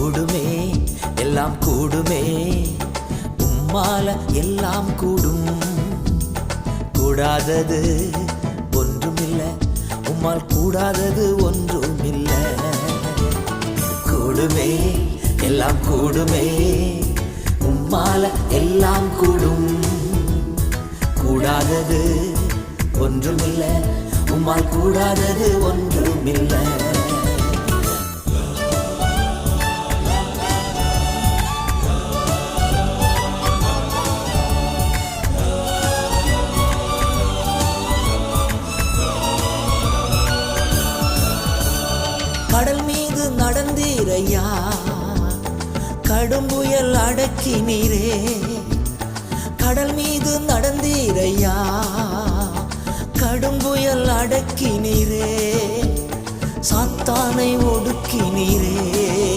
கூடுமே, எல்லாம் கூடுமே, உம்மால எல்லாம் கூடும். கூடாதது ஒன்றுமில்லை, உம்மால் கூடாதது ஒன்றுமில்லை. கூடுமே, எல்லாம் கூடுமே, உம்மால எல்லாம் கூடும். கூடாதது ஒன்றுமில்லை, உம்மால் கூடாதது ஒன்றுமில்லை. கடல் மீது நடந்தீரையா, கடும் புயல் அடக்கினீரே. கடல் மீது நடந்தீரையா, கடும் புயல் அடக்கினீரே. சாத்தானை ஒடுக்கினீரே.